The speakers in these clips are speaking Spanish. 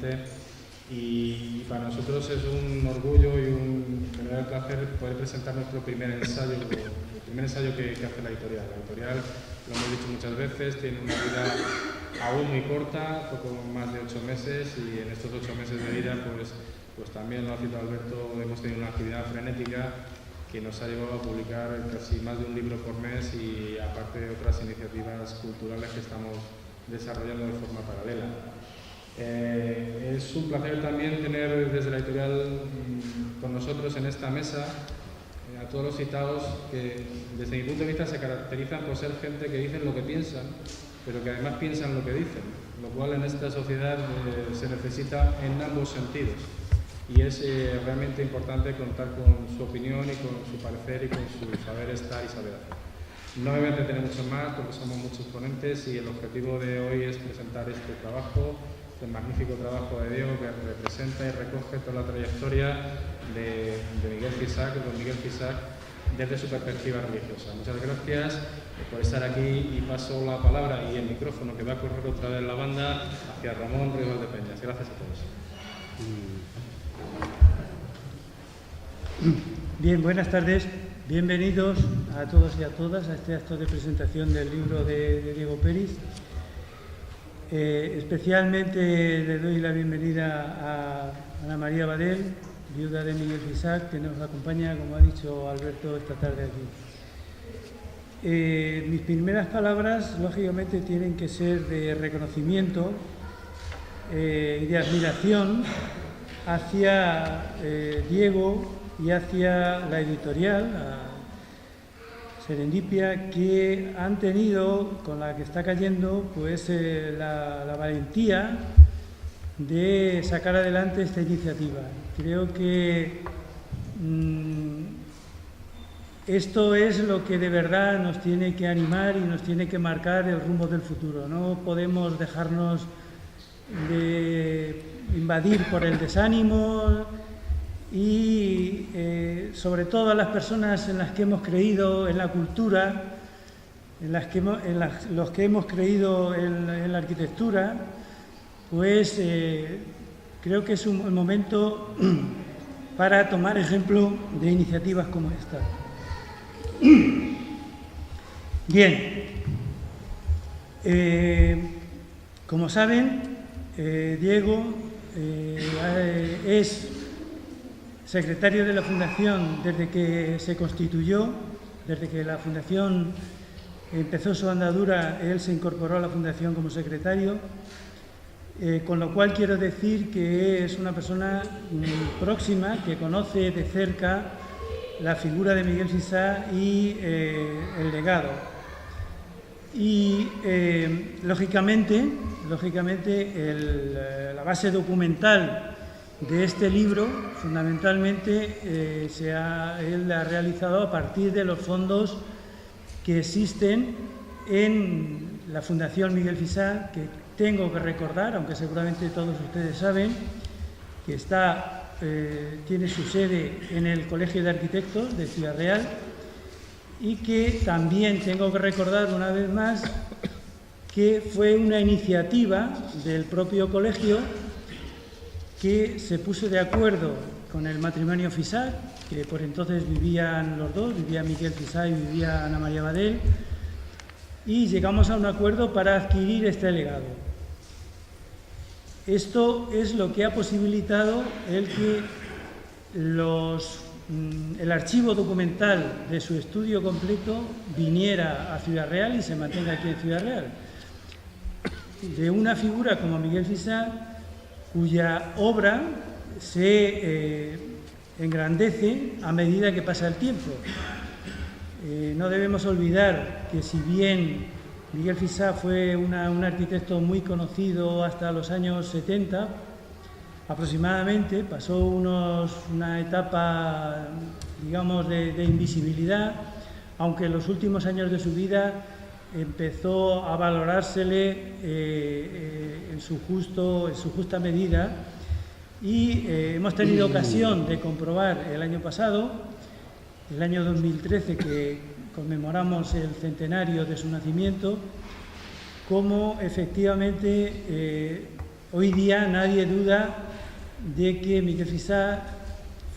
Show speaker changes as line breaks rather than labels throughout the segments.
realmente. Y para nosotros es un orgullo y un verdadero placer poder presentar nuestro primer ensayo, el primer ensayo que hace la editorial. La editorial, lo hemos dicho muchas veces, tiene una vida aún muy corta, poco más de 8 meses, y en estos 8 meses de vida, pues también lo ha citado Alberto, hemos tenido una actividad frenética que nos ha llevado a publicar casi más de un libro por mes y aparte de otras iniciativas culturales que estamos desarrollando de forma paralela. Es un placer también tener desde la editorial con nosotros en esta mesa a todos los citados que desde mi punto de vista se caracterizan por ser gente que dicen lo que piensan, pero que además piensan lo que dicen, lo cual en esta sociedad se necesita en ambos sentidos. Y es realmente importante contar con su opinión y con su parecer y con su saber estar y saber hacer. No me voy a entretener mucho más porque somos muchos ponentes y el objetivo de hoy es presentar este trabajo, este magnífico trabajo de Diego que representa y recoge toda la trayectoria de Miguel Fisac, de don Miguel Fisac, desde su perspectiva religiosa. Muchas gracias por estar aquí y paso la palabra y el micrófono que va a correr otra vez la banda hacia Ramón Ruiz Valdepeñas. Gracias a todos.
Bien, buenas tardes. Bienvenidos a todos y a todas a este acto de presentación del libro de Diego Peris. Especialmente le doy la bienvenida a Ana María Badel, viuda de Miguel Fisac, que nos acompaña, como ha dicho Alberto, esta tarde aquí. Mis primeras palabras, lógicamente, tienen que ser de reconocimiento y de admiración hacia Diego y hacia la editorial, a Serendipia, que han tenido, con la que está cayendo, pues la valentía de sacar adelante esta iniciativa. Creo que esto es lo que de verdad nos tiene que animar y nos tiene que marcar el rumbo del futuro. No podemos dejarnos de invadir por el desánimo y sobre todo a las personas en las que hemos creído en la cultura, los que hemos creído en la arquitectura, pues creo que es un momento para tomar ejemplo de iniciativas como esta. Bien, como saben, Diego es secretario de la Fundación desde que se constituyó, desde que la Fundación empezó su andadura, él se incorporó a la Fundación como secretario, con lo cual quiero decir que es una persona próxima, que conoce de cerca la figura de Miguel Fisac y el legado. Y lógicamente la base documental de este libro, fundamentalmente, él ha realizado a partir de los fondos que existen en la Fundación Miguel Fisac, que tengo que recordar, aunque seguramente todos ustedes saben, que tiene su sede en el Colegio de Arquitectos de Ciudad Real, y que también tengo que recordar una vez más que fue una iniciativa del propio colegio que se puso de acuerdo con el matrimonio Fisac, que por entonces vivían los dos, vivía Miguel Fisac y vivía Ana María Badel, y llegamos a un acuerdo para adquirir este legado. Esto es lo que ha posibilitado el que el archivo documental de su estudio completo viniera a Ciudad Real y se mantenga aquí en Ciudad Real. De una figura como Miguel Fisac, cuya obra se engrandece a medida que pasa el tiempo. No debemos olvidar que si bien Miguel Fisac fue un arquitecto muy conocido hasta los años 70, aproximadamente, pasó una etapa, digamos, de invisibilidad, aunque en los últimos años de su vida empezó a valorársele en su justa medida, y hemos tenido ocasión de comprobar el año pasado, el año 2013, que conmemoramos el centenario de su nacimiento, cómo efectivamente hoy día nadie duda de que Miquel Fisà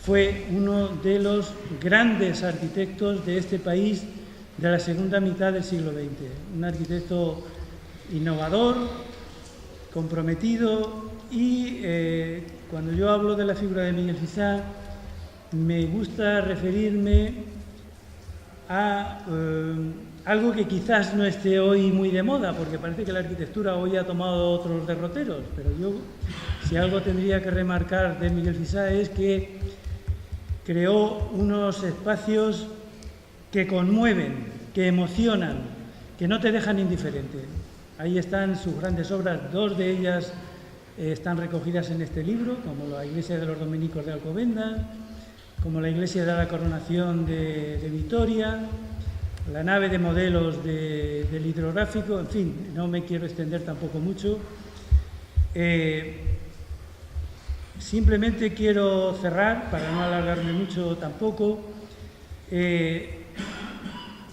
fue uno de los grandes arquitectos de este país de la segunda mitad del siglo XX. Un arquitecto innovador, comprometido y cuando yo hablo de la figura de Miquel Fisà me gusta referirme a algo que quizás no esté hoy muy de moda, porque parece que la arquitectura hoy ha tomado otros derroteros, pero yo, si algo tendría que remarcar de Miquel Fisà es que creó unos espacios que conmueven, que emocionan, que no te dejan indiferente. Ahí están sus grandes obras, dos de ellas están recogidas en este libro, como la Iglesia de los Dominicos de Alcobendas, como la Iglesia de la Coronación de Vitoria, la nave de modelos del hidrográfico, en fin, no me quiero extender tampoco mucho. Simplemente quiero cerrar, para no alargarme mucho tampoco,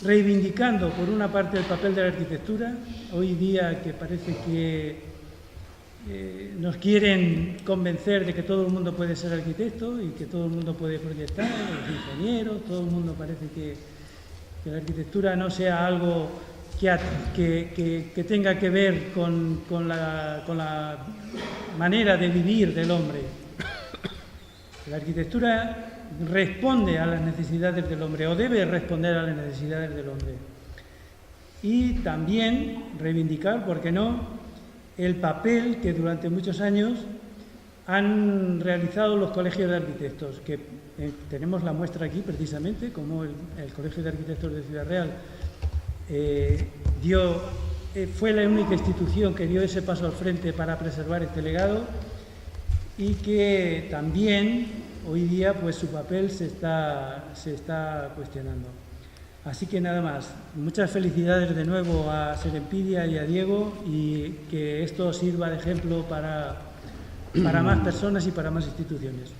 reivindicando por una parte el papel de la arquitectura. Hoy día que parece que nos quieren convencer de que todo el mundo puede ser arquitecto y que todo el mundo puede proyectar, los ingenieros, todo el mundo parece que la arquitectura no sea algo que tenga que ver con la manera de vivir del hombre. La arquitectura responde a las necesidades del hombre o debe responder a las necesidades del hombre. Y también reivindicar, ¿por qué no?, el papel que durante muchos años han realizado los colegios de arquitectos, que tenemos la muestra aquí precisamente, como el Colegio de Arquitectos de Ciudad Real fue la única institución que dio ese paso al frente para preservar este legado y que también hoy día pues su papel se está cuestionando. Así que nada más, muchas felicidades de nuevo a Serempidia y a Diego y que esto sirva de ejemplo para más personas y para más instituciones.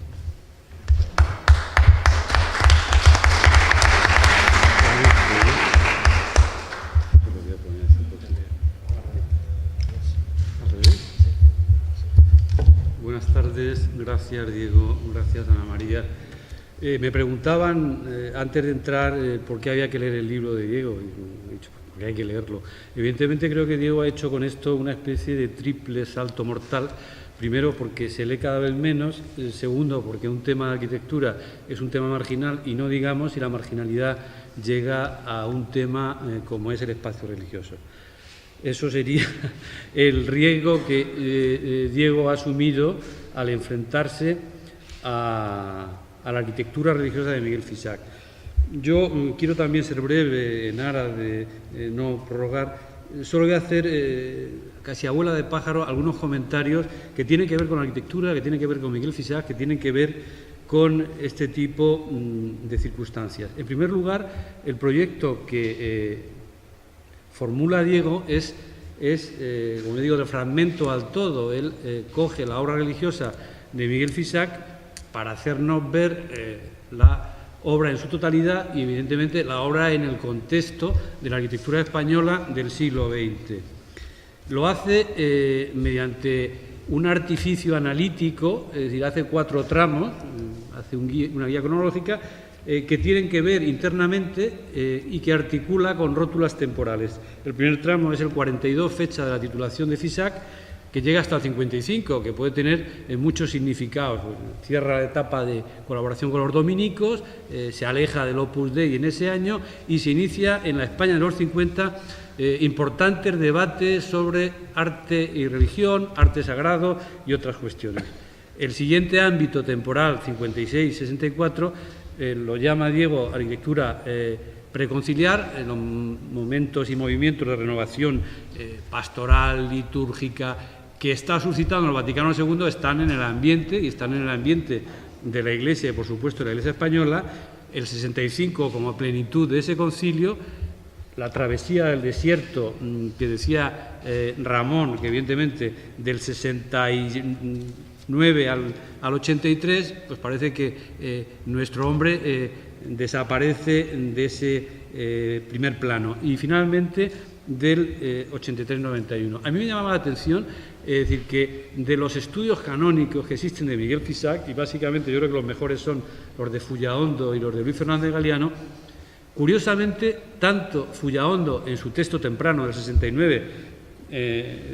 Buenas tardes, gracias Diego, gracias Ana María. Me preguntaban antes de entrar por qué había que leer el libro de Diego, y he dicho, porque hay que leerlo. Evidentemente creo que Diego ha hecho con esto una especie de triple salto mortal. Primero, porque se lee cada vez menos. Segundo, porque un tema de arquitectura es un tema marginal y no digamos si la marginalidad llega a un tema como es el espacio religioso. Eso sería el riesgo que Diego ha asumido al enfrentarse a la arquitectura religiosa de Miquel Fisà. Yo quiero también ser breve en aras de no prorrogar. Solo voy a hacer, casi a vuela de pájaro, algunos comentarios que tienen que ver con la arquitectura, que tienen que ver con Miquel Fisà, que tienen que ver con este tipo de circunstancias. En primer lugar, el proyecto que formula Diego es como digo, de fragmento al todo. Él coge la obra religiosa de Miquel Fisà para hacernos ver la obra en su totalidad y, evidentemente, la obra en el contexto de la arquitectura española del siglo XX. Lo hace mediante un artificio analítico, es decir, hace 4 tramos, hace una guía cronológica, que tienen que ver internamente y que articula con rótulas temporales. El primer tramo es el 42, fecha de la titulación de Fisà, que llega hasta el 55, que puede tener muchos significados. Cierra la etapa de colaboración con los dominicos, se aleja del Opus Dei en ese año y se inicia en la España de los 50 importantes debates sobre arte y religión, arte sagrado y otras cuestiones. El siguiente ámbito temporal, 56-64, lo llama Diego arquitectura preconciliar, en los momentos y movimientos de renovación pastoral, litúrgica, que está suscitando el Vaticano II, están en el ambiente, y están en el ambiente de la Iglesia y, por supuesto, de la Iglesia española. El 65 como plenitud de ese concilio, la travesía del desierto que decía Ramón, que evidentemente del 69 al 83, pues parece que nuestro hombre desaparece de ese primer plano. Y finalmente del 83-91. A mí me llamaba la atención Es decir, que de los estudios canónicos que existen de Miguel Fisac, y básicamente yo creo que los mejores son los de Fullaondo y los de Luis Fernández Galiano, curiosamente, tanto Fullaondo en su texto temprano del 69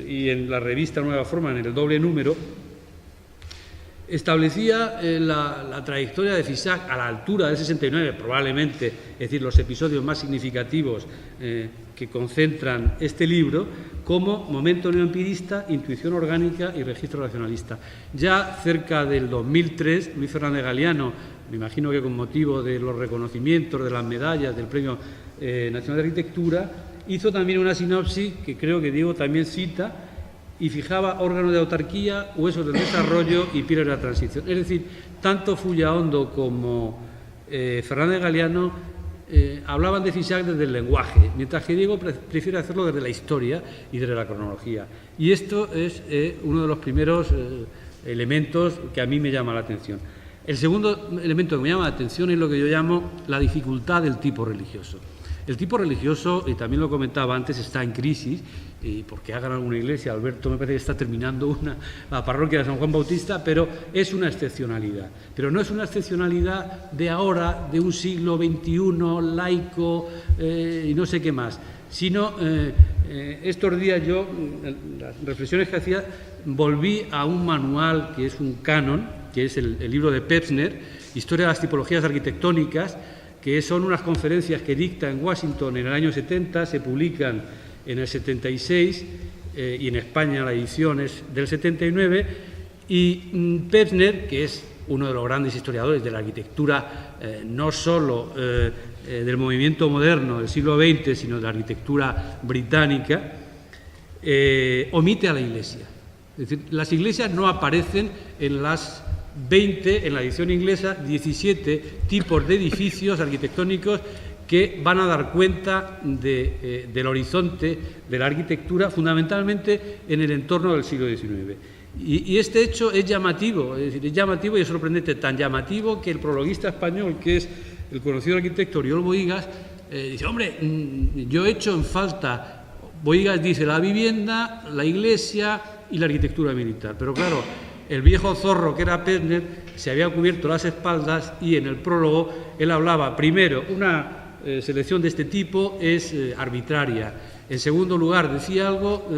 y en la revista Nueva Forma, en el doble número, establecía la trayectoria de Fisac a la altura del 69, probablemente, es decir, los episodios más significativos que concentran este libro, como momento neoempirista, intuición orgánica y registro racionalista. Ya cerca del 2003, Luis Fernández Galiano, me imagino que con motivo de los reconocimientos, de las medallas, del Premio Nacional de Arquitectura, hizo también una sinopsis que creo que Diego también cita, y fijaba órganos de autarquía, huesos del desarrollo y pieles de la transición. Es decir, tanto Fullaondo como Fernández Galiano hablaban de Fisac desde el lenguaje, mientras que Diego prefiere hacerlo desde la historia y desde la cronología. Y esto es uno de los primeros elementos que a mí me llama la atención. El segundo elemento que me llama la atención es lo que yo llamo la dificultad del tipo religioso. El tipo religioso, y también lo comentaba antes, está en crisis, y porque hagan alguna iglesia, Alberto me parece que está terminando la parroquia de San Juan Bautista, pero es una excepcionalidad. Pero no es una excepcionalidad de ahora, de un siglo XXI, laico y no sé qué más, sino estos días yo, las reflexiones que hacía, volví a un manual que es un canon, que es el libro de Pevsner, Historia de las tipologías arquitectónicas, que son unas conferencias que dicta en Washington en el año 70, se publican en el 76 y en España la edición es del 79, y Pevsner, que es uno de los grandes historiadores de la arquitectura, no solo del movimiento moderno del siglo XX, sino de la arquitectura británica, omite a la Iglesia. Es decir, las iglesias no aparecen en las 20, en la edición inglesa, 17 tipos de edificios arquitectónicos que van a dar cuenta del horizonte de la arquitectura, fundamentalmente en el entorno del siglo XIX. Y este hecho es llamativo, es llamativo y es sorprendente, tan llamativo que el prologuista español, que es el conocido arquitecto Oriol Bohigas, dice, hombre, yo he hecho en falta, Bohigas dice, la vivienda, la iglesia y la arquitectura militar, pero claro, el viejo zorro que era Pevsner se había cubierto las espaldas y en el prólogo él hablaba, primero, una selección de este tipo es arbitraria. En segundo lugar, decía algo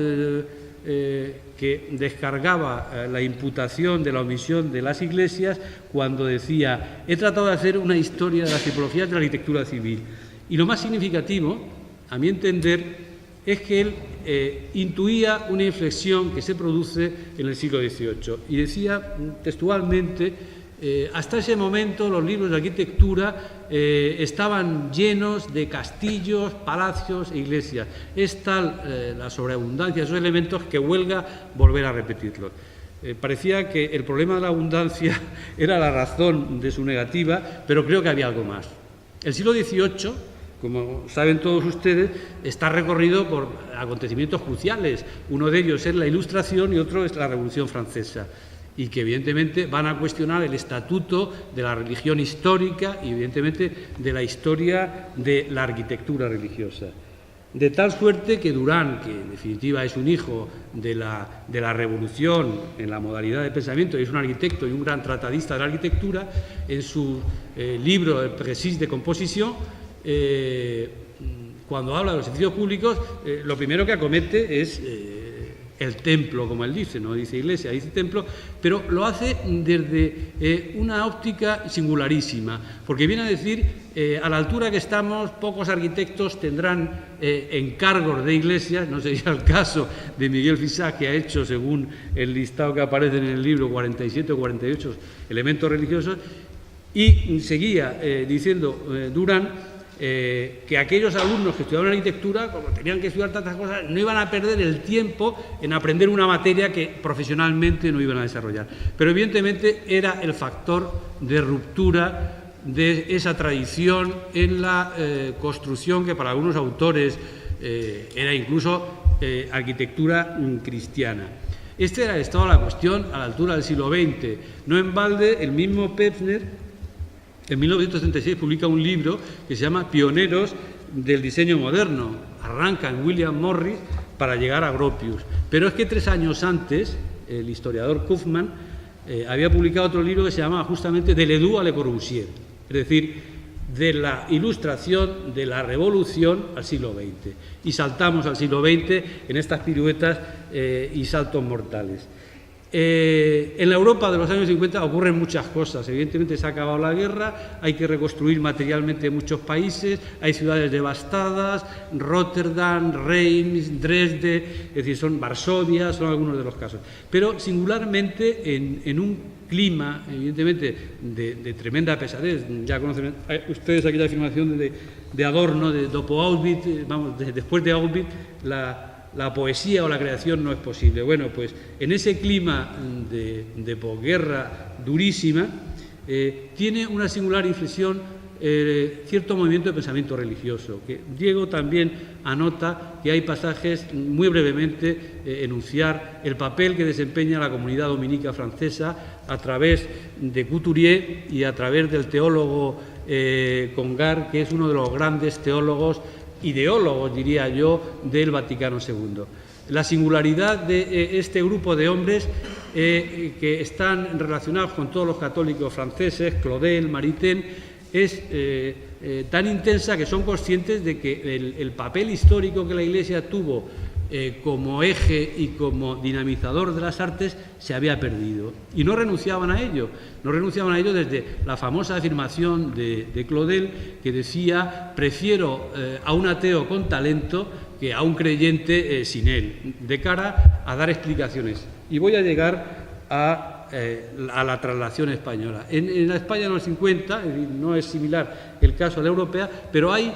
que descargaba la imputación de la omisión de las iglesias cuando decía, he tratado de hacer una historia de las tipologías de la arquitectura civil. Y lo más significativo, a mi entender, es que él intuía una inflexión que se produce en el siglo XVIII y decía textualmente, hasta ese momento los libros de arquitectura estaban llenos de castillos, palacios e iglesias. Es tal la sobreabundancia de esos elementos que huelga volver a repetirlos. Parecía que el problema de la abundancia era la razón de su negativa, pero creo que había algo más. El siglo XVIII, como saben todos ustedes, está recorrido por acontecimientos cruciales. Uno de ellos es la Ilustración y otro es la Revolución Francesa, y que evidentemente van a cuestionar el estatuto de la religión histórica y evidentemente de la historia de la arquitectura religiosa. De tal suerte que Durán, que en definitiva es un hijo de la revolución en la modalidad de pensamiento, y es un arquitecto y un gran tratadista de la arquitectura, en su libro El Précis de Composición, cuando habla de los edificios públicos, lo primero que acomete es el templo, como él dice, no dice iglesia, dice templo, pero lo hace desde una óptica singularísima, porque viene a decir, a la altura que estamos, pocos arquitectos tendrán encargos de iglesias, no sería el caso de Miguel Fisac, que ha hecho, según el listado que aparece en el libro, 47 o 48 elementos religiosos, y seguía diciendo Durán, que aquellos alumnos que estudiaban arquitectura, como tenían que estudiar tantas cosas, no iban a perder el tiempo en aprender una materia que profesionalmente no iban a desarrollar. Pero evidentemente era el factor de ruptura de esa tradición en la construcción que para algunos autores era incluso arquitectura cristiana. Este era el estado de la cuestión a la altura del siglo XX. No en balde, el mismo Pevsner en 1936 publica un libro que se llama Pioneros del diseño moderno. Arranca en William Morris para llegar a Gropius. Pero es que 3 años antes, el historiador Kaufmann había publicado otro libro que se llamaba justamente De Ledoux a Le Corbusier, es decir, de la Ilustración, de la Revolución al siglo XX. Y saltamos al siglo XX en estas piruetas y saltos mortales. En la Europa de los años 50 ocurren muchas cosas. Evidentemente se ha acabado la guerra, hay que reconstruir materialmente muchos países, hay ciudades devastadas, Rotterdam, Reims, Dresde, es decir, son Varsovia, son algunos de los casos. Pero singularmente en un clima, evidentemente, de tremenda pesadez. Ya conocen ustedes aquella afirmación de Adorno, de Dopo Auschwitz, vamos, después de Auschwitz, la poesía o la creación no es posible. Bueno, pues en ese clima de posguerra durísima, tiene una singular inflexión cierto movimiento de pensamiento religioso, que Diego también anota que hay pasajes, muy brevemente, enunciar el papel que desempeña la comunidad dominica francesa a través de Couturier y a través del teólogo Congar, que es uno de los grandes teólogos, ideólogos, diría yo, del Vaticano II. La singularidad de este grupo de hombres que están relacionados con todos los católicos franceses, Claudel, Maritain, es tan intensa que son conscientes de que el papel histórico que la Iglesia tuvo como eje y como dinamizador de las artes se había perdido. Y no renunciaban a ello. No renunciaban a ello desde la famosa afirmación de Claudel, que decía: prefiero a un ateo con talento que a un creyente sin él, de cara a dar explicaciones. Y voy a llegar a la traslación española. En la España de los 50, no es similar el caso a la europea, pero hay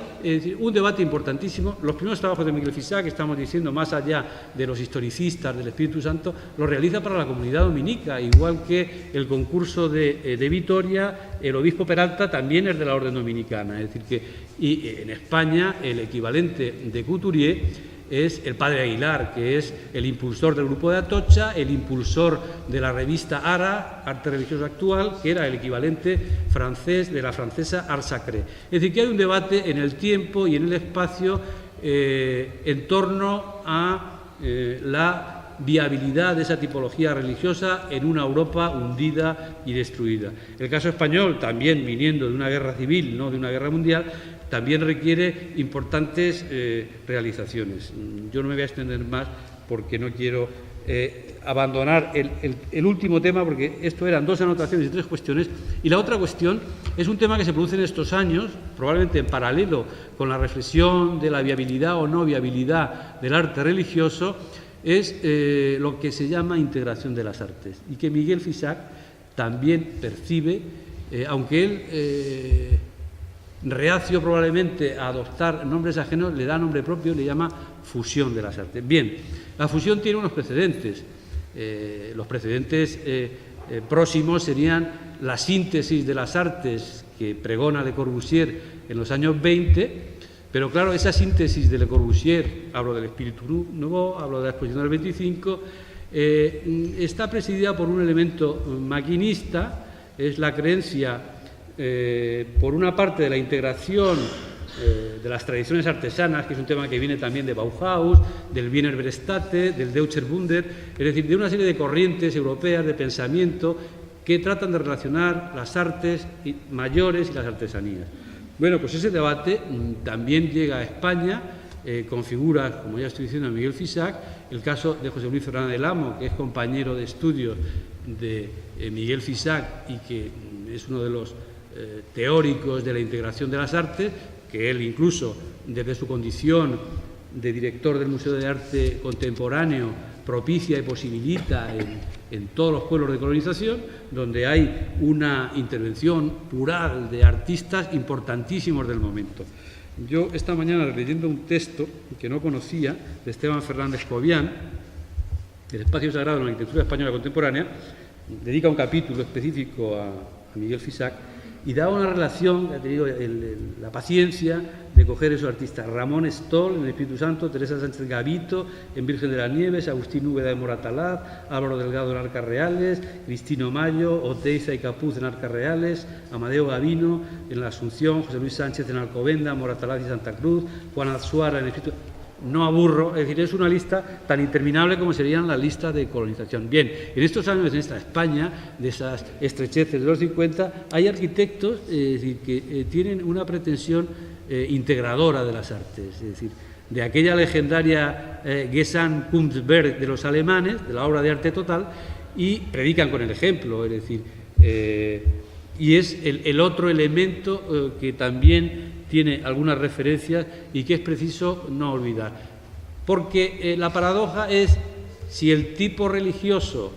un debate importantísimo. Los primeros trabajos de Miguel Fisac, que estamos diciendo, más allá de los historicistas del Espíritu Santo, lo realiza para la comunidad dominica, igual que el concurso de Vitoria, el obispo Peralta también es de la orden dominicana. Es decir, y en España el equivalente de Couturier es el padre Aguilar, que es el impulsor del grupo de Atocha, el impulsor de la revista Ara, Arte Religioso Actual, que era el equivalente francés de la francesa Art Sacré. Es decir, que hay un debate en el tiempo y en el espacio en torno a la viabilidad de esa tipología religiosa en una Europa hundida y destruida. El caso español, también viniendo de una guerra civil, no de una guerra mundial, también requiere importantes realizaciones. Yo no me voy a extender más porque no quiero abandonar el último tema, porque esto eran 2 anotaciones y 3 cuestiones. Y la otra cuestión es un tema que se produce en estos años, probablemente en paralelo con la reflexión de la viabilidad o no viabilidad del arte religioso, es lo que se llama integración de las artes, y que Miguel Fisac también percibe, aunque él, reacio probablemente a adoptar nombres ajenos, le da nombre propio, le llama fusión de las artes. Bien, la fusión tiene unos precedentes. Los precedentes próximos serían la síntesis de las artes que pregona Le Corbusier en los años 20, pero claro, esa síntesis de Le Corbusier, hablo del Espíritu Nouveau, hablo de la exposición del 25, está presidida por un elemento maquinista, es la creencia, por una parte, de la integración de las tradiciones artesanas, que es un tema que viene también de Bauhaus, del Wiener Verstate, del Deutscher Wunder, es decir, de una serie de corrientes europeas de pensamiento que tratan de relacionar las artes mayores y las artesanías. Bueno, pues ese debate también llega a España con figuras, como ya estoy diciendo, Miguel Fisac, el caso de José Luis Fernández del Amo, que es compañero de estudios de Miguel Fisac y que es uno de los teóricos de la integración de las artes, que él incluso desde su condición de director del Museo de Arte Contemporáneo propicia y posibilita en todos los pueblos de colonización, donde hay una intervención plural de artistas importantísimos del momento. Yo esta mañana, leyendo un texto que no conocía, de Esteban Fernández Cobian, El espacio sagrado en la arquitectura española contemporánea, dedica un capítulo específico a Miguel Fisac, y da una relación, ya te digo, la paciencia de coger esos artistas: Ramón Stoll en el Espíritu Santo, Teresa Sánchez Gavito en Virgen de las Nieves, Agustín Úbeda en Moratalaz, Álvaro Delgado en Arcas Reales, Cristino Mayo, Oteiza y Capuz en Arcas Reales, Amadeo Gavino en la Asunción, José Luis Sánchez en Alcobenda, Moratalaz y Santa Cruz, Juan Azuara en el Espíritu. no aburro, es decir, es una lista tan interminable como serían las listas de colonización. Bien, en estos años, en esta España, de esas estrecheces de los 50, hay arquitectos es decir, que tienen una pretensión integradora de las artes, es decir, de aquella legendaria Gesamtkunstwerk de los alemanes, de la obra de arte total, y predican con el ejemplo, es decir, y es el otro elemento que también tiene algunas referencias y que es preciso no olvidar. Porque la paradoja es, si el tipo religioso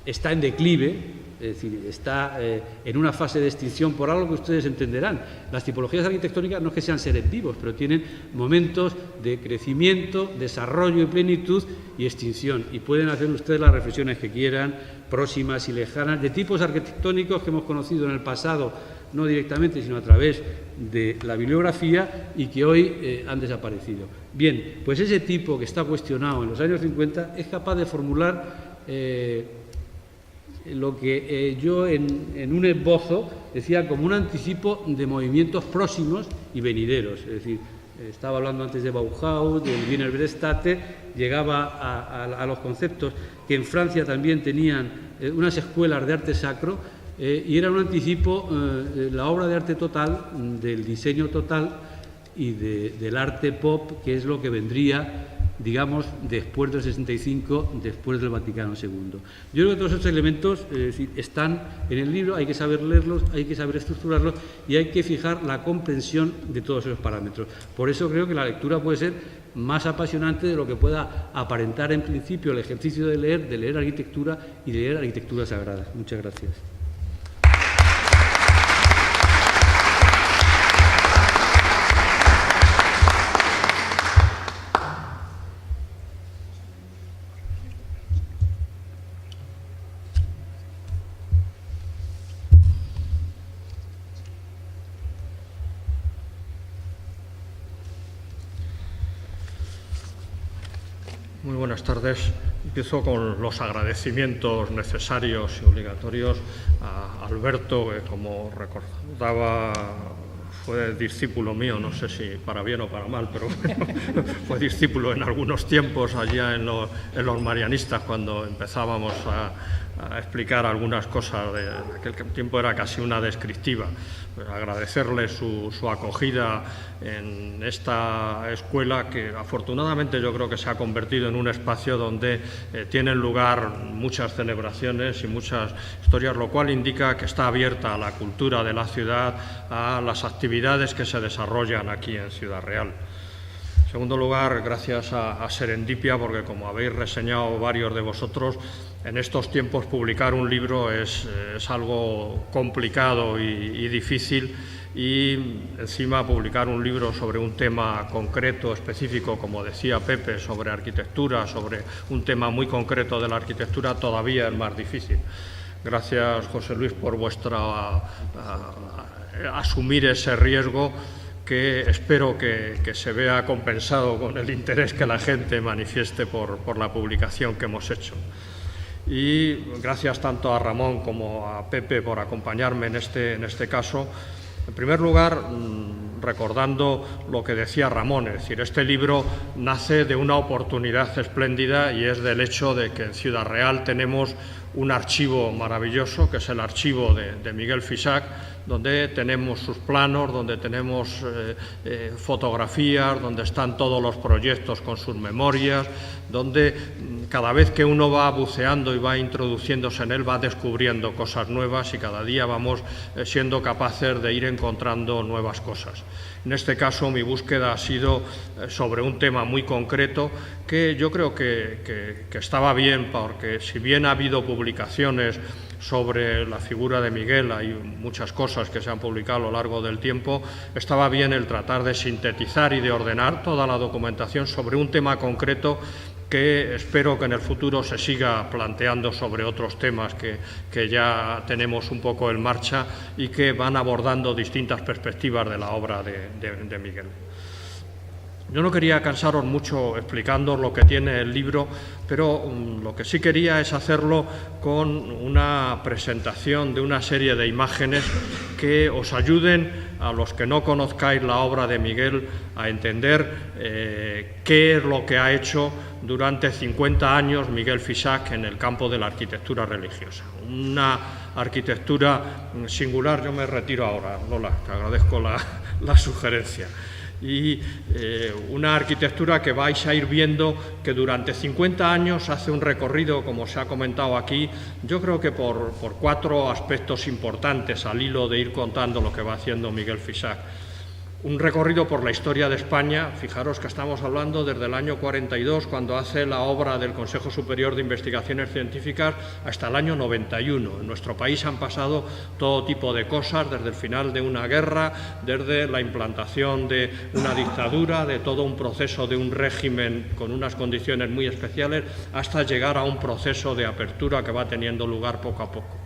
está en declive, es decir, está en una fase de extinción por algo que ustedes entenderán. Las tipologías arquitectónicas no es que sean seres vivos, pero tienen momentos de crecimiento, desarrollo y plenitud y extinción. Y pueden hacer ustedes las reflexiones que quieran, próximas y lejanas, de tipos arquitectónicos que hemos conocido en el pasado, no directamente, sino a través de la bibliografía y que hoy han desaparecido. Bien, pues ese tipo que está cuestionado en los años 50 es capaz de formular lo que yo en un esbozo decía como un anticipo de movimientos próximos y venideros. Es decir, estaba hablando antes de Bauhaus, del Wiener Brestate, llegaba a los conceptos que en Francia también tenían unas escuelas de arte sacro y era un anticipo la obra de arte total, del diseño total y del arte pop, que es lo que vendría, digamos, después del 65, después del Vaticano II. Yo creo que todos esos elementos están en el libro, hay que saber leerlos, hay que saber estructurarlos y hay que fijar la comprensión de todos esos parámetros. Por eso creo que la lectura puede ser más apasionante de lo que pueda aparentar en principio el ejercicio de leer arquitectura y de leer arquitectura sagrada. Muchas gracias.
Muy buenas tardes. Empiezo con los agradecimientos necesarios y obligatorios a Alberto, que, como recordaba, fue discípulo mío, no sé si para bien o para mal, pero fue discípulo en algunos tiempos allá en los marianistas, cuando empezábamos a explicar algunas cosas. De aquel tiempo era casi una descriptiva. Pues agradecerle su acogida en esta escuela, que afortunadamente yo creo que se ha convertido en un espacio donde tienen lugar muchas celebraciones y muchas historias, lo cual indica que está abierta a la cultura de la ciudad, a las actividades que se desarrollan aquí en Ciudad Real. En segundo lugar, gracias a Serendipia, porque como habéis reseñado varios de vosotros, en estos tiempos publicar un libro es algo complicado y difícil, y encima publicar un libro sobre un tema concreto, específico, como decía Pepe, sobre arquitectura, sobre un tema muy concreto de la arquitectura, todavía es más difícil. Gracias, José Luis, por vuestra asumir ese riesgo, que espero que se vea compensado con el interés que la gente manifieste por la publicación que hemos hecho. Y gracias tanto a Ramón como a Pepe por acompañarme en este caso. En primer lugar, recordando lo que decía Ramón, es decir, este libro nace de una oportunidad espléndida, y es del hecho de que en Ciudad Real tenemos un archivo maravilloso, que es el archivo de Miguel Fisac, donde tenemos sus planos, donde tenemos fotografías, donde están todos los proyectos con sus memorias, donde cada vez que uno va buceando y va introduciéndose en él, va descubriendo cosas nuevas, y cada día vamos siendo capaces de ir encontrando nuevas cosas. En este caso, mi búsqueda ha sido sobre un tema muy concreto, que yo creo que estaba bien, porque si bien ha habido publicaciones sobre la figura de Miguel, hay muchas cosas que se han publicado a lo largo del tiempo, estaba bien el tratar de sintetizar y de ordenar toda la documentación sobre un tema concreto, que espero que en el futuro se siga planteando sobre otros temas que ya tenemos un poco en marcha y que van abordando distintas perspectivas de la obra de Miguel. Yo no quería cansaros mucho explicando lo que tiene el libro, pero lo que sí quería es hacerlo con una presentación de una serie de imágenes que os ayuden a los que no conozcáis la obra de Miguel a entender qué es lo que ha hecho durante 50 años Miguel Fisac en el campo de la arquitectura religiosa. Una arquitectura singular. Yo me retiro ahora, Lola, te agradezco la sugerencia. Y una arquitectura que vais a ir viendo que durante 50 años hace un recorrido, como se ha comentado aquí, yo creo que por 4 aspectos importantes al hilo de ir contando lo que va haciendo Miguel Fisac. Un recorrido por la historia de España. Fijaros que estamos hablando desde el año 42, cuando hace la obra del Consejo Superior de Investigaciones Científicas, hasta el año 91. En nuestro país han pasado todo tipo de cosas, desde el final de una guerra, desde la implantación de una dictadura, de todo un proceso de un régimen con unas condiciones muy especiales, hasta llegar a un proceso de apertura que va teniendo lugar poco a poco.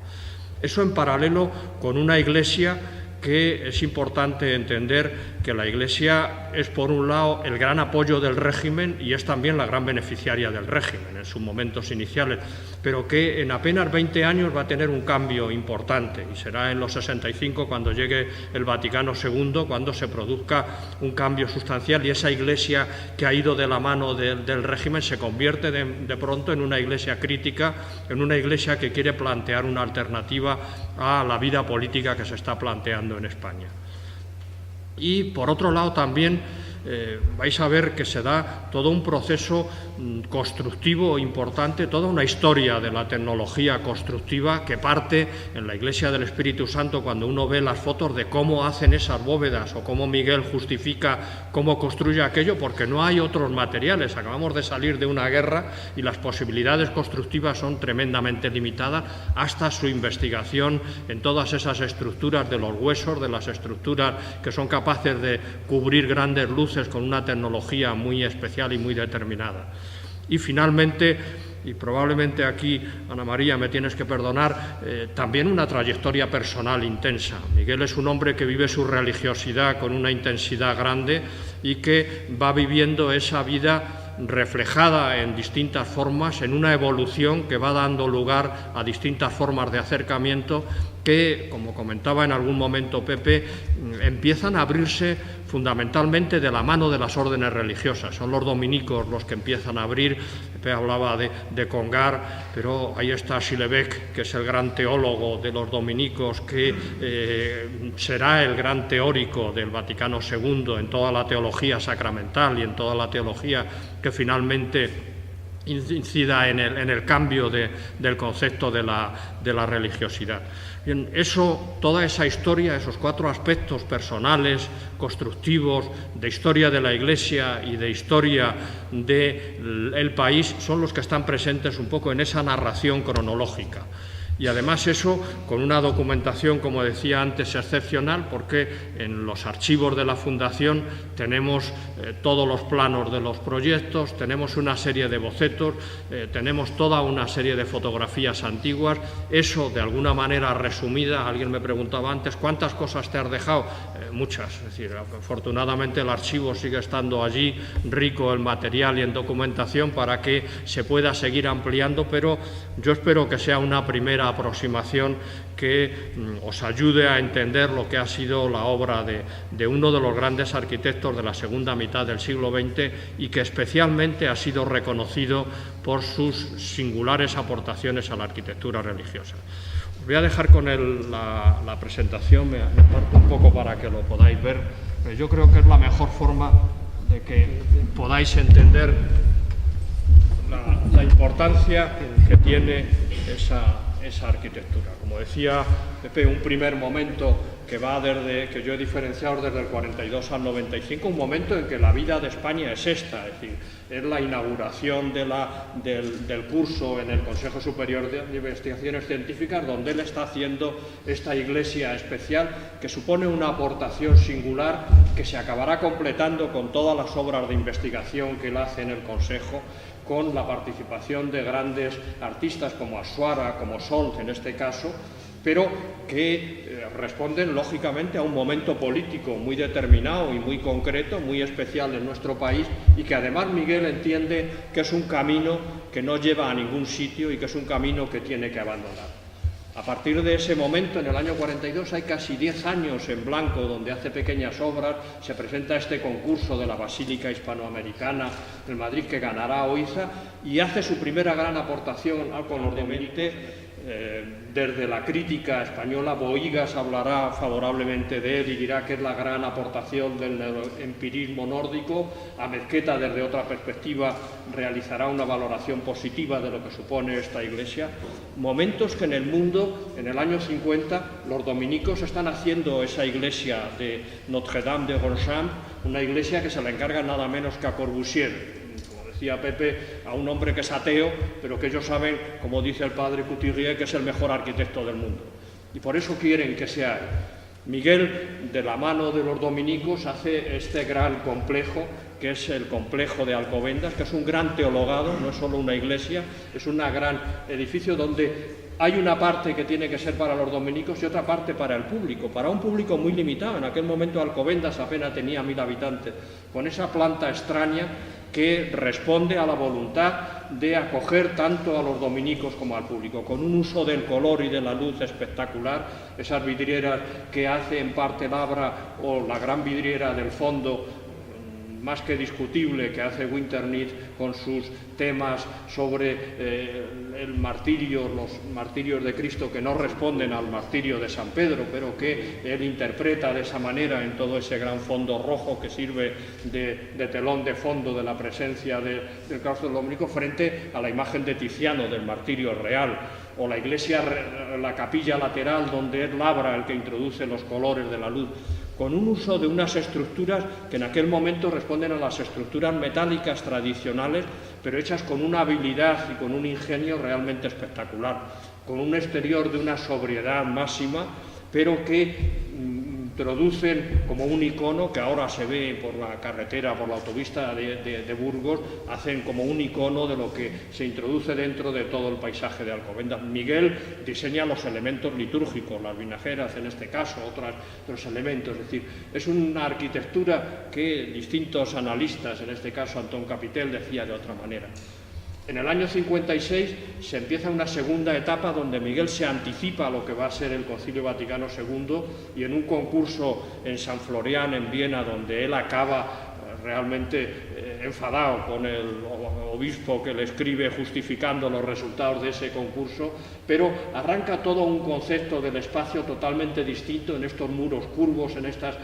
Eso en paralelo con una Iglesia que es importante entender que la Iglesia es, por un lado, el gran apoyo del régimen y es también la gran beneficiaria del régimen en sus momentos iniciales, pero que en apenas 20 años va a tener un cambio importante, y será en los 65 cuando llegue el Vaticano II, cuando se produzca un cambio sustancial y esa Iglesia que ha ido de la mano del régimen se convierte de pronto en una Iglesia crítica, en una Iglesia que quiere plantear una alternativa a la vida política que se está planteando en España. Y por otro lado también vais a ver que se da todo un proceso constructivo importante, toda una historia de la tecnología constructiva que parte en la Iglesia del Espíritu Santo cuando uno ve las fotos de cómo hacen esas bóvedas o cómo Miguel justifica cómo construye aquello, porque no hay otros materiales. Acabamos de salir de una guerra y las posibilidades constructivas son tremendamente limitadas, hasta su investigación en todas esas estructuras de los huesos, de las estructuras que son capaces de cubrir grandes luces con una tecnología muy especial y muy determinada. Y finalmente, y probablemente aquí, Ana María, me tienes que perdonar, también una trayectoria personal intensa. Miguel es un hombre que vive su religiosidad con una intensidad grande y que va viviendo esa vida reflejada en distintas formas, en una evolución que va dando lugar a distintas formas de acercamiento que, como comentaba en algún momento Pepe, empiezan a abrirse fundamentalmente de la mano de las órdenes religiosas. Son los dominicos los que empiezan a abrir. Pepe hablaba de Congar, pero ahí está Schillebeck, que es el gran teólogo de los dominicos, que será el gran teórico del Vaticano II en toda la teología sacramental y en toda la teología que finalmente incida en el cambio del concepto de la religiosidad. Bien, toda esa historia, esos 4 aspectos personales, constructivos, de historia de la Iglesia y de historia del país, son los que están presentes un poco en esa narración cronológica. Y además eso con una documentación, como decía antes, excepcional, porque en los archivos de la Fundación tenemos todos los planos de los proyectos, tenemos una serie de bocetos, tenemos toda una serie de fotografías antiguas. Eso, de alguna manera resumida, alguien me preguntaba antes, ¿cuántas cosas te has dejado? Muchas, es decir, afortunadamente el archivo sigue estando allí, rico en material y en documentación para que se pueda seguir ampliando, pero yo espero que sea una primera aproximación que os ayude a entender lo que ha sido la obra de uno de los grandes arquitectos de la segunda mitad del siglo XX y que especialmente ha sido reconocido por sus singulares aportaciones a la arquitectura religiosa. Os voy a dejar con la presentación, me aparto un poco para que lo podáis ver, pero yo creo que es la mejor forma de que podáis entender la importancia que tiene esa arquitectura. Como decía Pepe, un primer momento que va que yo he diferenciado desde el 42 al 95, un momento en que la vida de España es esta, es decir, es la inauguración del curso en el Consejo Superior de Investigaciones Científicas, donde él está haciendo esta iglesia especial que supone una aportación singular que se acabará completando con todas las obras de investigación que él hace en el Consejo, con la participación de grandes artistas como Asuara, como Solt en este caso, pero que responden lógicamente a un momento político muy determinado y muy concreto, muy especial en nuestro país, y que además Miguel entiende que es un camino que no lleva a ningún sitio y que es un camino que tiene que abandonar. A partir de ese momento, en el año 42, hay casi 10 años en blanco donde hace pequeñas obras, se presenta este concurso de la Basílica Hispanoamericana en Madrid que ganará Oiza y hace su primera gran aportación con los dominicos. Desde la crítica española, Bohigas hablará favorablemente de él y dirá que es la gran aportación del empirismo nórdico. Amezqueta, desde otra perspectiva, realizará una valoración positiva de lo que supone esta iglesia. Momentos que en el mundo, en el año 50, los dominicos están haciendo esa iglesia de Notre-Dame de Ronchamp, una iglesia que se la encarga nada menos que a Corbusier. Decía Pepe, a un hombre que es ateo, pero que ellos saben, como dice el padre Couturier, que es el mejor arquitecto del mundo. Y por eso quieren que sea él. Miguel, de la mano de los dominicos, hace este gran complejo, que es el complejo de Alcobendas, que es un gran teologado, no es solo una iglesia, es un gran edificio donde hay una parte que tiene que ser para los dominicos y otra parte para el público, para un público muy limitado. En aquel momento Alcobendas apenas tenía 1000 habitantes, con esa planta extraña que responde a la voluntad de acoger tanto a los dominicos como al público, con un uso del color y de la luz espectacular, esas vidrieras que hace en parte Labra o la gran vidriera del fondo, más que discutible, que hace Winterneath con sus temas sobre el martirio, los martirios de Cristo que no responden al martirio de San Pedro, pero que él interpreta de esa manera en todo ese gran fondo rojo que sirve de telón de fondo de la presencia del claustro dominico frente a la imagen de Tiziano del martirio real, o la iglesia, la capilla lateral donde es Labra el que introduce los colores de la luz, con un uso de unas estructuras que en aquel momento responden a las estructuras metálicas tradicionales, pero hechas con una habilidad y con un ingenio realmente espectacular, con un exterior de una sobriedad máxima, pero que introducen como un icono que ahora se ve por la carretera, por la autopista de Burgos, hacen como un icono de lo que se introduce dentro de todo el paisaje de Alcobendas. Miguel diseña los elementos litúrgicos, las vinajeras en este caso, otros elementos, es decir, es una arquitectura que distintos analistas, en este caso Antón Capitel, decía de otra manera. En el año 56 se empieza una segunda etapa donde Miguel se anticipa a lo que va a ser el Concilio Vaticano II y en un concurso en San Florian, en Viena, donde él acaba realmente enfadado con el obispo que le escribe justificando los resultados de ese concurso, pero arranca todo un concepto del espacio totalmente distinto en estos muros curvos, en estas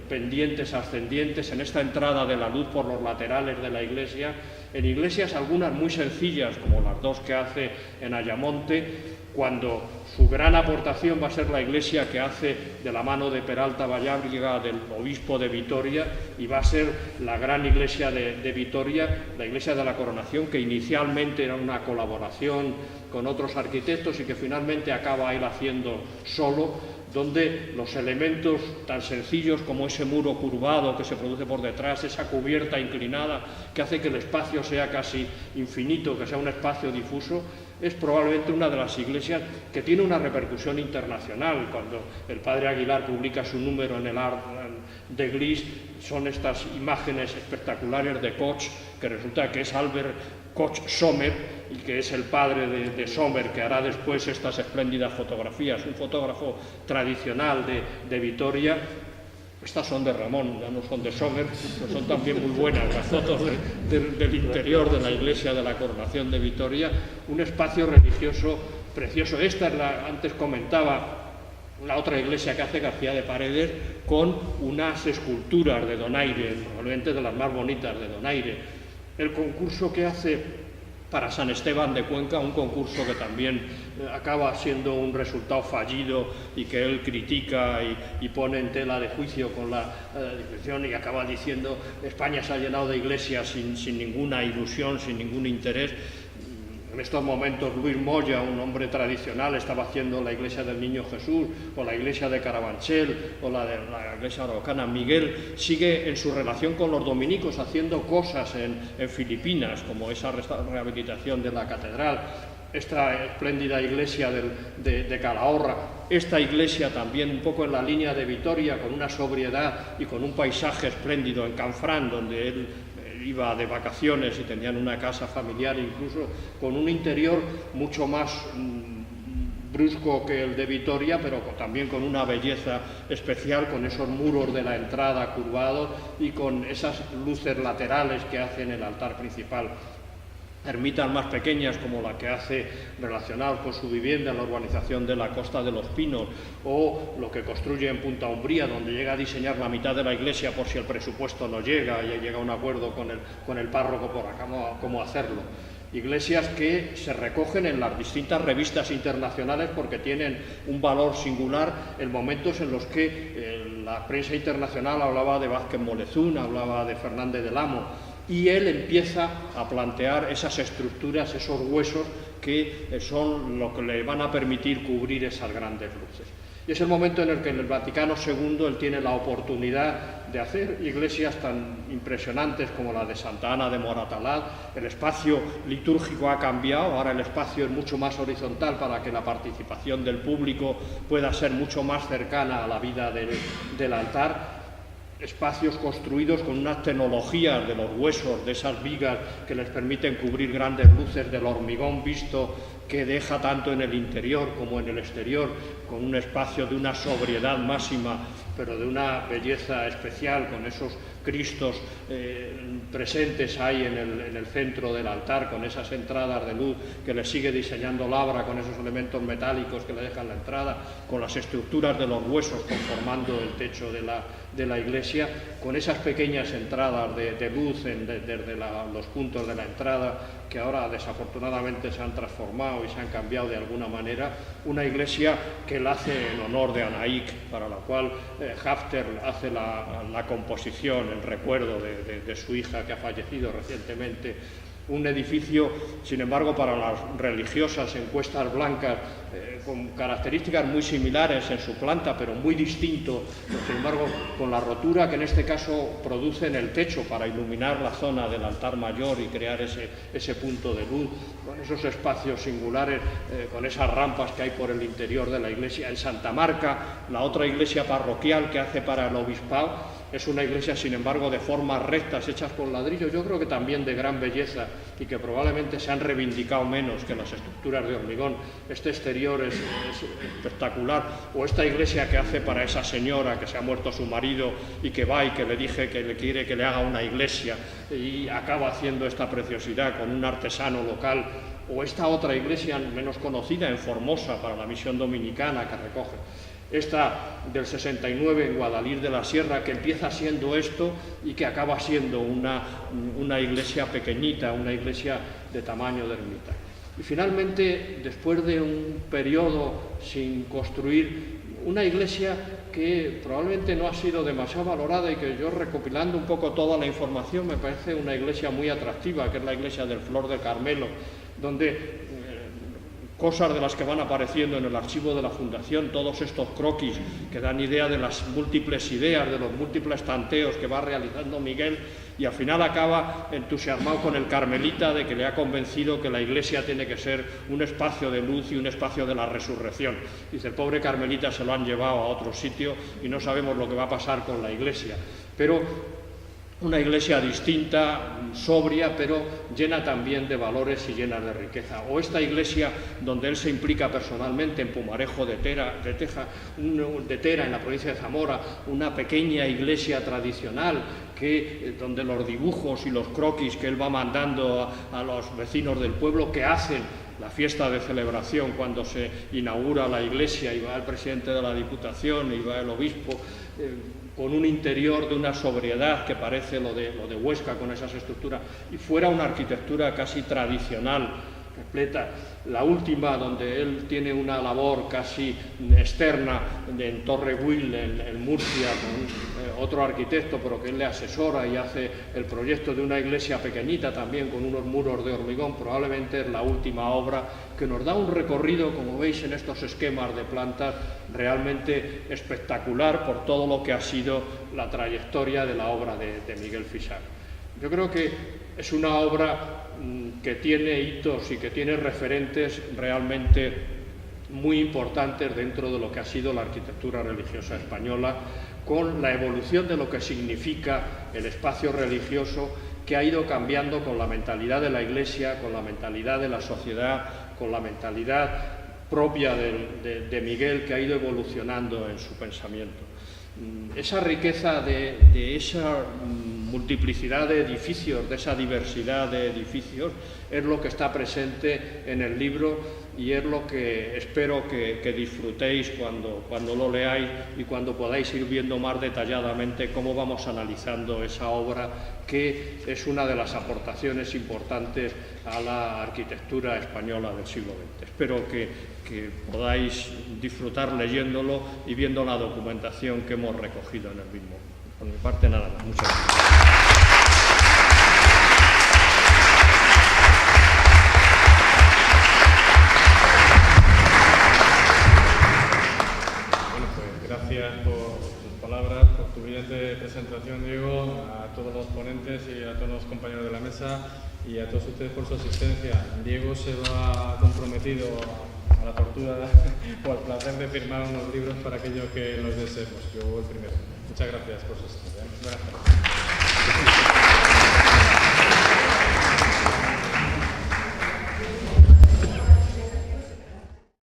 pendientes ascendientes, en esta entrada de la luz por los laterales de la iglesia, en iglesias algunas muy sencillas, como las dos que hace en Ayamonte, cuando su gran aportación va a ser la iglesia que hace de la mano de Peralta Vallábriga, del obispo de Vitoria, y va a ser la gran iglesia de Vitoria, la iglesia de la Coronación, que inicialmente era una colaboración con otros arquitectos y que finalmente acaba él haciendo solo, donde los elementos tan sencillos como ese muro curvado que se produce por detrás, esa cubierta inclinada que hace que el espacio sea casi infinito, que sea un espacio difuso, es probablemente una de las iglesias que tiene una repercusión internacional. Cuando el padre Aguilar publica su número en el Art de Glis, son estas imágenes espectaculares de Koch, que resulta que es Albert Koch Sommer, y que es el padre de Sommer, que hará después estas espléndidas fotografías, un fotógrafo tradicional de Vitoria. Estas son de Ramón, ya no son de Sommer, pero son también muy buenas las fotos del interior de la iglesia de la Coronación de Vitoria, un espacio religioso precioso. Esta es la, antes comentaba, la otra iglesia que hace García de Paredes, con unas esculturas de Donaire, probablemente de las más bonitas de Donaire. El concurso que hace para San Esteban de Cuenca, un concurso que también acaba siendo un resultado fallido y que él critica y pone en tela de juicio con la discusión, y acaba diciendo: España se ha llenado de iglesias sin ninguna ilusión, sin ningún interés. En estos momentos Luis Moya, un hombre tradicional, estaba haciendo la iglesia del Niño Jesús, o la iglesia de Carabanchel, o la de la iglesia araucana. Miguel sigue en su relación con los dominicos haciendo cosas en Filipinas, como esa rehabilitación de la catedral, esta espléndida iglesia de Calahorra, esta iglesia también un poco en la línea de Vitoria, con una sobriedad y con un paisaje espléndido en Canfrán, donde él iba de vacaciones y tenían una casa familiar, incluso con un interior mucho más brusco que el de Vitoria, pero también con una belleza especial, con esos muros de la entrada curvados y con esas luces laterales que hacen el altar principal. Ermitas más pequeñas como la que hace relacionados con su vivienda en la urbanización de la Costa de los Pinos, o lo que construye en Punta Umbría, donde llega a diseñar la mitad de la iglesia por si el presupuesto no llega y llega a un acuerdo con el párroco por acá cómo hacerlo. Iglesias que se recogen en las distintas revistas internacionales porque tienen un valor singular en momentos en los que la prensa internacional hablaba de Vázquez Molezún, hablaba de Fernández del Amo, y él empieza a plantear esas estructuras, esos huesos que son lo que le van a permitir cubrir esas grandes luces. Y es el momento en el que en el Vaticano II él tiene la oportunidad de hacer iglesias tan impresionantes como la de Santa Ana de Moratalaz. El espacio litúrgico ha cambiado, ahora el espacio es mucho más horizontal para que la participación del público pueda ser mucho más cercana a la vida del altar. Espacios construidos con unas tecnologías de los huesos, de esas vigas que les permiten cubrir grandes luces, del hormigón visto que deja tanto en el interior como en el exterior, con un espacio de una sobriedad máxima, pero de una belleza especial, con esos Cristos presentes ahí en el centro del altar, con esas entradas de luz que le sigue diseñando Labra, con esos elementos metálicos que le dejan la entrada, con las estructuras de los huesos conformando el techo de la iglesia, con esas pequeñas entradas de luz desde los puntos de la entrada que ahora desafortunadamente se han transformado y se han cambiado de alguna manera. Una iglesia que la hace en honor de Anaík, para la cual Hafter hace la composición, el recuerdo de su hija que ha fallecido recientemente. Un edificio, sin embargo, para las religiosas en Cuestas Blancas, con características muy similares en su planta, pero muy distinto, sin embargo, con la rotura que en este caso produce en el techo para iluminar la zona del altar mayor y crear ese punto de luz, con esos espacios singulares, con esas rampas que hay por el interior de la iglesia. En Santa Marca, la otra iglesia parroquial que hace para el obispado, es una iglesia, sin embargo, de formas rectas, hechas con ladrillo, yo creo que también de gran belleza y que probablemente se han reivindicado menos que las estructuras de hormigón. Este exterior es espectacular. O esta iglesia que hace para esa señora que se ha muerto su marido y que va y que le dije que le quiere que le haga una iglesia y acaba haciendo esta preciosidad con un artesano local. O esta otra iglesia menos conocida en Formosa para la misión dominicana que recoge. Esta del 69 en Guadalís de la Sierra, que empieza siendo esto y que acaba siendo una iglesia pequeñita, una iglesia de tamaño de ermita. Y finalmente, después de un periodo sin construir, una iglesia que probablemente no ha sido demasiado valorada y que yo, recopilando un poco toda la información, me parece una iglesia muy atractiva, que es la iglesia del Flor del Carmelo, donde cosas de las que van apareciendo en el archivo de la Fundación, todos estos croquis que dan idea de las múltiples ideas, de los múltiples tanteos que va realizando Miguel, y al final acaba entusiasmado con el Carmelita de que le ha convencido que la iglesia tiene que ser un espacio de luz y un espacio de la resurrección. Dice, el pobre Carmelita se lo han llevado a otro sitio y no sabemos lo que va a pasar con la iglesia. Pero una iglesia distinta, sobria, pero llena también de valores y llena de riqueza. O esta iglesia donde él se implica personalmente en Pumarejo de Tera, en la provincia de Zamora, una pequeña iglesia tradicional donde los dibujos y los croquis que él va mandando a los vecinos del pueblo que hacen la fiesta de celebración cuando se inaugura la iglesia, y va el presidente de la Diputación y va el obispo, con un interior de una sobriedad que parece lo de Huesca, con esas estructuras, y fuera una arquitectura casi tradicional, completa. La última, donde él tiene una labor casi externa en Torreguil, en Murcia, con otro arquitecto, pero que él le asesora y hace el proyecto de una iglesia pequeñita también con unos muros de hormigón, probablemente es la última obra que nos da un recorrido, como veis en estos esquemas de plantas, realmente espectacular por todo lo que ha sido la trayectoria de la obra de Miguel Fisar. Yo creo que es una obra que tiene hitos y que tiene referentes realmente muy importantes dentro de lo que ha sido la arquitectura religiosa española, con la evolución de lo que significa el espacio religioso, que ha ido cambiando con la mentalidad de la Iglesia, con la mentalidad de la sociedad, con la mentalidad propia de Miguel, que ha ido evolucionando en su pensamiento. Esa riqueza de esa multiplicidad de edificios, de esa diversidad de edificios, es lo que está presente en el libro y es lo que espero que disfrutéis cuando lo leáis y cuando podáis ir viendo más detalladamente cómo vamos analizando esa obra, que es una de las aportaciones importantes a la arquitectura española del siglo XX. Espero que podáis disfrutar leyéndolo y viendo la documentación que hemos recogido en el mismo. Por mi parte, nada más. Muchas gracias.
Gracias por tus palabras, por tu brillante presentación, Diego, a todos los ponentes y a todos los compañeros de la mesa y a todos ustedes por su asistencia. Diego se va comprometido a la tortura o al placer de firmar unos libros para aquellos que los deseemos. Yo el primero. Muchas gracias por su asistencia. Buenas tardes.